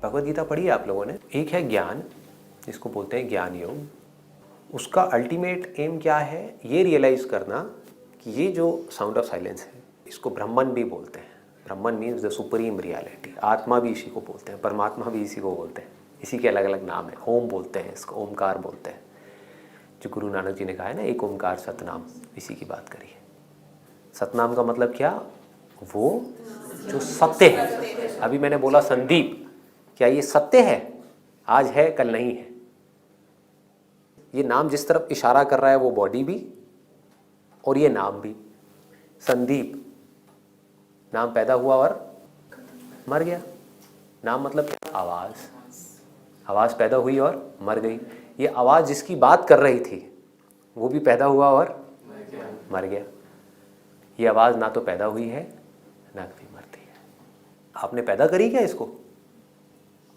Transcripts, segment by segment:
भगवद गीता पढ़ी है आप लोगों ने? एक है ज्ञान, जिसको बोलते हैं ज्ञान योग। उसका अल्टीमेट एम क्या है? ये रियलाइज करना कि ये जो साउंड ऑफ साइलेंस है इसको ब्रह्मन भी बोलते हैं। ब्रह्मन मीन्स द सुप्रीम रियलिटी। आत्मा भी इसी को बोलते हैं, परमात्मा भी इसी को बोलते हैं। इसी के अलग अलग नाम है। ओम बोलते हैं इसको, ओमकार बोलते हैं। जो गुरु नानक जी ने कहा है ना, एक ओमकार सतनाम, इसी की बात करी है। सतनाम का मतलब क्या? वो जो सत्य है। अभी मैंने बोला संदीप, क्या ये सत्य है? आज है कल नहीं है। ये नाम जिस तरफ इशारा कर रहा है वो बॉडी भी और ये नाम भी। संदीप नाम पैदा हुआ और मर गया। नाम मतलब क्या? आवाज। आवाज पैदा हुई और मर गई। ये आवाज जिसकी बात कर रही थी वो भी पैदा हुआ और मर गया। ये आवाज ना तो पैदा हुई है ना कभी मरती है। आपने पैदा करी क्या इसको?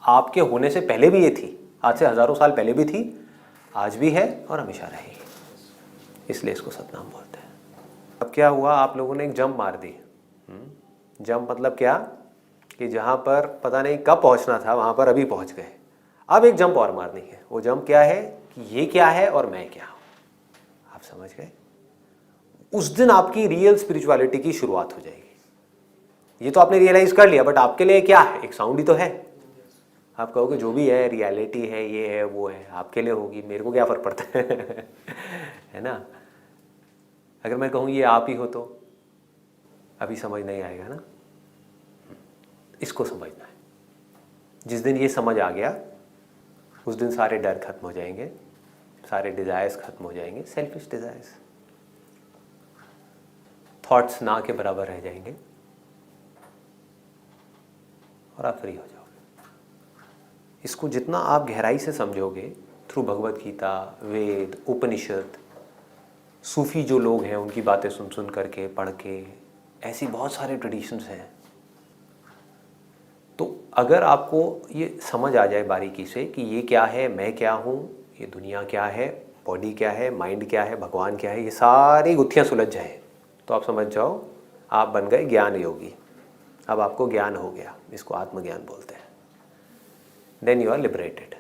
आपके होने से पहले भी ये थी, आज से हजारों साल पहले भी थी, आज भी है और हमेशा रहेगी। इसलिए इसको सतनाम बोलते हैं। अब क्या हुआ, आप लोगों ने एक जंप मार दी। जंप मतलब क्या? कि जहाँ पर पता नहीं कब पहुँचना था वहाँ पर अभी पहुँच गए। अब एक जंप और मारनी है। वो जंप क्या है कि ये क्या है और मैं क्या हूँ। आप समझ गए? उस दिन आपकी रियल स्पिरिचुअलिटी की शुरुआत हो जाएगी। ये तो आपने रियलाइज कर लिया, बट आपके लिए क्या है? एक साउंड ही तो है। आप कहोगे जो भी है रियलिटी है, ये है वो है, आपके लिए होगी, मेरे को क्या फ़र्क पड़ता है है ना? अगर मैं कहूँ ये आप ही हो तो अभी समझ नहीं आएगा ना। इसको समझना है। जिस दिन ये समझ आ गया उस दिन सारे डर खत्म हो जाएंगे, सारे डिज़ायर्स खत्म हो जाएंगे। सेल्फिश डिज़ायर्स, थॉट्स ना के बराबर रह जाएंगे और आप फ्री हो जाओगे। इसको जितना आप गहराई से समझोगे थ्रू भगवद गीता, वेद, उपनिषद, सूफी जो लोग हैं उनकी बातें सुन सुन करके, पढ़ के, ऐसी बहुत सारे ट्रेडिशंस हैं। तो अगर आपको ये समझ आ जाए बारीकी से कि ये क्या है, मैं क्या हूँ, ये दुनिया क्या है, बॉडी क्या है, माइंड क्या है, भगवान क्या है, ये सारी गुत्थियाँ सुलझ जाए तो आप समझ जाओ आप बन गए ज्ञान योगी। अब आपको ज्ञान हो गया, इसको आत्मज्ञान बोलते हैं। Then you are liberated.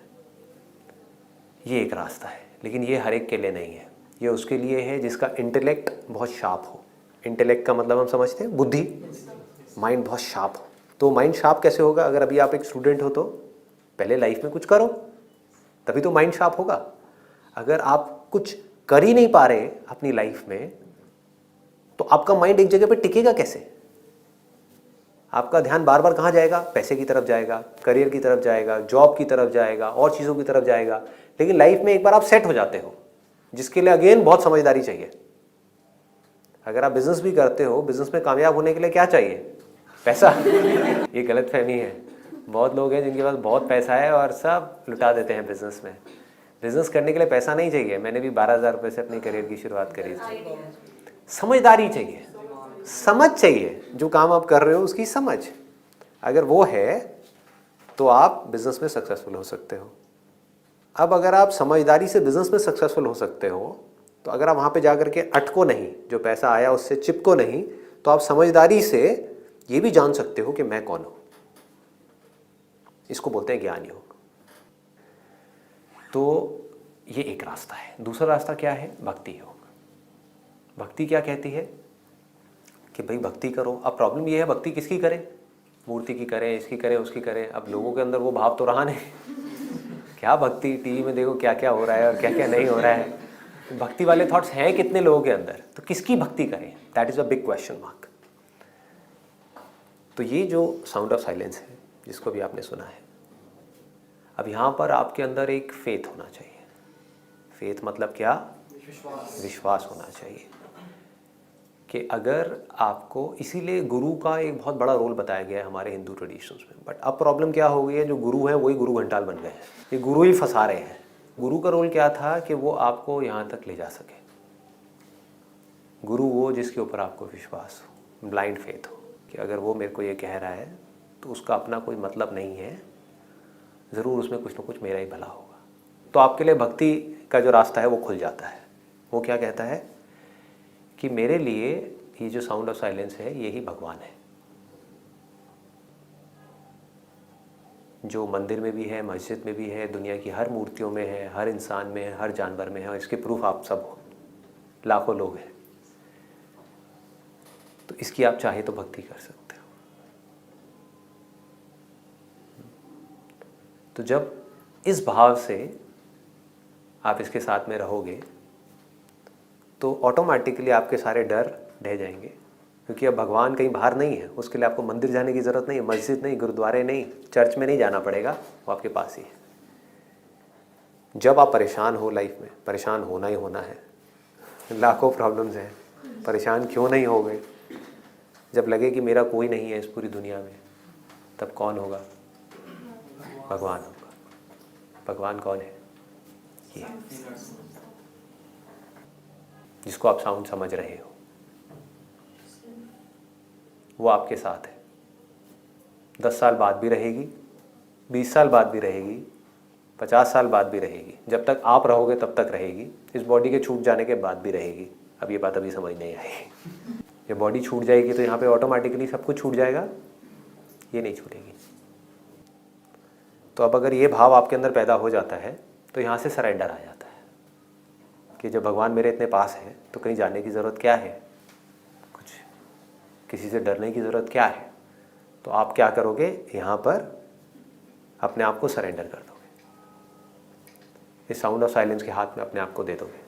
ये एक रास्ता है, लेकिन ये हर एक के लिए नहीं है। ये उसके लिए है जिसका इंटेलेक्ट बहुत शार्प हो। इंटेलेक्ट का मतलब हम समझते हैं बुद्धि, माइंड बहुत शार्प हो। तो माइंड शार्प कैसे होगा? अगर अभी आप एक स्टूडेंट हो तो पहले लाइफ में कुछ करो, तभी तो माइंड शार्प होगा। अगर आप कुछ कर ही नहीं पा रहे अपनी लाइफ में तो आपका माइंड एक जगह पे टिकेगा कैसे? आपका ध्यान बार बार कहाँ जाएगा? पैसे की तरफ जाएगा, करियर की तरफ जाएगा, जॉब की तरफ जाएगा, और चीज़ों की तरफ जाएगा। लेकिन लाइफ में एक बार आप सेट हो जाते हो, जिसके लिए अगेन बहुत समझदारी चाहिए। अगर आप बिजनेस भी करते हो, बिजनेस में कामयाब होने के लिए क्या चाहिए? पैसा। ये गलतफहमी है। बहुत लोग हैं जिनके पास बहुत पैसा है और सब लुटा देते हैं बिजनेस में। बिजनेस करने के लिए पैसा नहीं चाहिए। मैंने भी 12,000 रुपये से अपनी करियर की शुरुआत करी थी। समझदारी चाहिए, समझ चाहिए। जो काम आप कर रहे हो उसकी समझ अगर वो है तो आप बिजनेस में सक्सेसफुल हो सकते हो। अब अगर आप समझदारी से बिजनेस में सक्सेसफुल हो सकते हो तो अगर आप वहाँ पे जाकर के अटको नहीं, जो पैसा आया उससे चिपको नहीं, तो आप समझदारी से ये भी जान सकते हो कि मैं कौन हूँ। इसको बोलते हैं ज्ञान योग। तो ये एक रास्ता है। दूसरा रास्ता क्या है? भक्ति योग। भक्ति क्या कहती है कि भाई भक्ति करो। अब प्रॉब्लम ये है भक्ति किसकी करें? मूर्ति की करें, इसकी करें, उसकी करें। अब लोगों के अंदर वो भाव तो रहा नहीं। क्या भक्ति, टीवी में देखो क्या क्या हो रहा है और क्या क्या नहीं हो रहा है। भक्ति वाले थॉट्स हैं कितने लोगों के अंदर? तो किसकी भक्ति करें? That is a big question mark. तो ये जो साउंड ऑफ साइलेंस है जिसको भी आपने सुना है, अब यहाँ पर आपके अंदर एक फेथ होना चाहिए। फेथ मतलब क्या? विश्वास होना चाहिए कि अगर आपको, इसीलिए गुरु का एक बहुत बड़ा रोल बताया गया है हमारे हिंदू ट्रेडिशंस में। बट अब प्रॉब्लम क्या हो गई है, जो गुरु हैं वही गुरु घंटाल बन गए हैं। ये गुरु ही फंसा रहे हैं। गुरु का रोल क्या था कि वो आपको यहाँ तक ले जा सके। गुरु वो जिसके ऊपर आपको विश्वास हो, ब्लाइंड फेथ हो कि अगर वो मेरे को ये कह रहा है तो उसका अपना कोई मतलब नहीं है, ज़रूर उसमें कुछ ना कुछ मेरा ही भला होगा। तो आपके लिए भक्ति का जो रास्ता है वो खुल जाता है। वो क्या कहता है कि मेरे लिए ये जो साउंड ऑफ साइलेंस है यही भगवान है। जो मंदिर में भी है, मस्जिद में भी है, दुनिया की हर मूर्तियों में है, हर इंसान में है, हर जानवर में है, और इसके प्रूफ आप सब हो, लाखों लोग हैं। तो इसकी आप चाहे तो भक्ति कर सकते हो। तो जब इस भाव से आप इसके साथ में रहोगे तो ऑटोमेटिकली आपके सारे डर ढह जाएंगे, क्योंकि अब भगवान कहीं बाहर नहीं है। उसके लिए आपको मंदिर जाने की ज़रूरत नहीं है, मस्जिद नहीं, गुरुद्वारे नहीं, चर्च में नहीं जाना पड़ेगा, वो आपके पास ही है। जब आप परेशान हो लाइफ में, परेशान होना ही होना है, लाखों प्रॉब्लम्स हैं, परेशान क्यों नहीं हो गए? जब लगे कि मेरा कोई नहीं है इस पूरी दुनिया में, तब कौन होगा? भगवान होगा। भगवान कौन है? ये जिसको आप साउंड समझ रहे हो, वो आपके साथ है। 10 साल बाद भी रहेगी, 20 साल बाद भी रहेगी, 50 साल बाद भी रहेगी। जब तक आप रहोगे तब तक रहेगी। इस बॉडी के छूट जाने के बाद भी रहेगी। अब ये बात अभी समझ नहीं आएगी। जब बॉडी छूट जाएगी तो यहाँ पे ऑटोमेटिकली सब कुछ छूट जाएगा, ये नहीं छूटेगी। तो अब अगर ये भाव आपके अंदर पैदा हो जाता है तो यहाँ से सरेंडर आ जाता है कि जब भगवान मेरे इतने पास है तो कहीं जाने की ज़रूरत क्या है, कुछ किसी से डरने की ज़रूरत क्या है। तो आप क्या करोगे? यहाँ पर अपने आप को सरेंडर कर दोगे, इस साउंड ऑफ साइलेंस के हाथ में अपने आप को दे दोगे,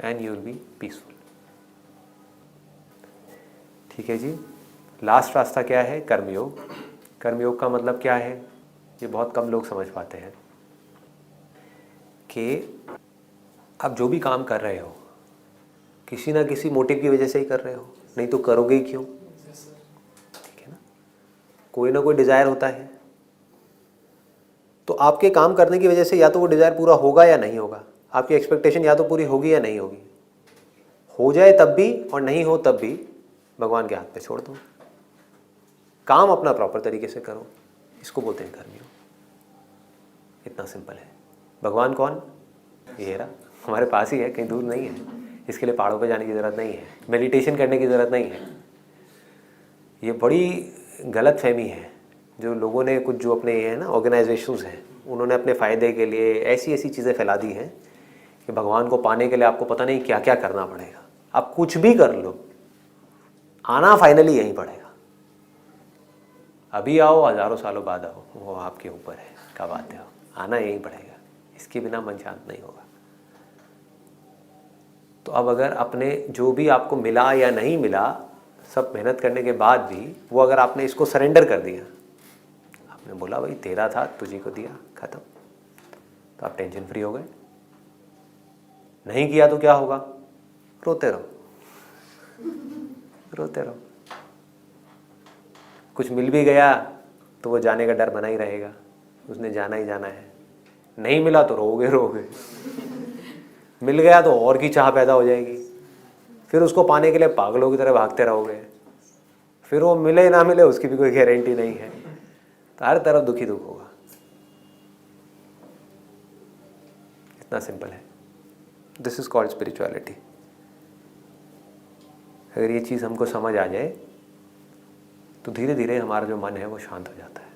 and you will be peaceful. ठीक है जी। लास्ट रास्ता क्या है? कर्मयोग। कर्मयोग का मतलब क्या है? ये बहुत कम लोग समझ पाते हैं कि आप जो भी काम कर रहे हो किसी ना किसी मोटिव की वजह से ही कर रहे हो, नहीं तो करोगे ही क्यों? ठीक है ना, कोई ना कोई डिज़ायर होता है। तो आपके काम करने की वजह से या तो वो डिज़ायर पूरा होगा या नहीं होगा। आपकी एक्सपेक्टेशन या तो पूरी होगी या नहीं होगी। हो जाए तब भी और नहीं हो तब भी भगवान के हाथ पे छोड़ दो। काम अपना प्रॉपर तरीके से करो, इसको बोलते हैं कर्मयोग। इतना सिंपल है। भगवान कौन? ये रहा, हमारे पास ही है, कहीं दूर नहीं है। इसके लिए पहाड़ों पे जाने की ज़रूरत नहीं है, मेडिटेशन करने की ज़रूरत नहीं है। ये बड़ी गलत फहमी है जो लोगों ने, कुछ जो अपने ये है ना ऑर्गेनाइजेशंस हैं, उन्होंने अपने फ़ायदे के लिए ऐसी ऐसी चीज़ें फैला दी हैं कि भगवान को पाने के लिए आपको पता नहीं क्या क्या करना पड़ेगा। आप कुछ भी कर लो, आना फाइनली यहीं पड़ेगा। अभी आओ, हज़ारों सालों बाद आओ, वो आपके ऊपर है कब आते हो, आना यहीं पड़ेगा। इसके बिना मन शांत नहीं होगा। तो अब अगर अपने जो भी आपको मिला या नहीं मिला, सब मेहनत करने के बाद भी वो अगर आपने इसको सरेंडर कर दिया, आपने बोला भाई तेरा था, तुझे को दिया, ख़त्म, तो आप टेंशन फ्री हो गए। नहीं किया तो क्या होगा? रोते रहो, रोते रहो। कुछ मिल भी गया तो वो जाने का डर बना ही रहेगा, उसने जाना ही जाना है। नहीं मिला तो रोओगे रोओगे, मिल गया तो और की चाह पैदा हो जाएगी, फिर उसको पाने के लिए पागलों की तरह भागते रहोगे, फिर वो मिले ना मिले उसकी भी कोई गारंटी नहीं है। तो हर तरफ दुखी दुख होगा। इतना सिंपल है। This is called spirituality. अगर ये चीज़ हमको समझ आ जाए तो धीरे धीरे हमारा जो मन है वो शांत हो जाता है।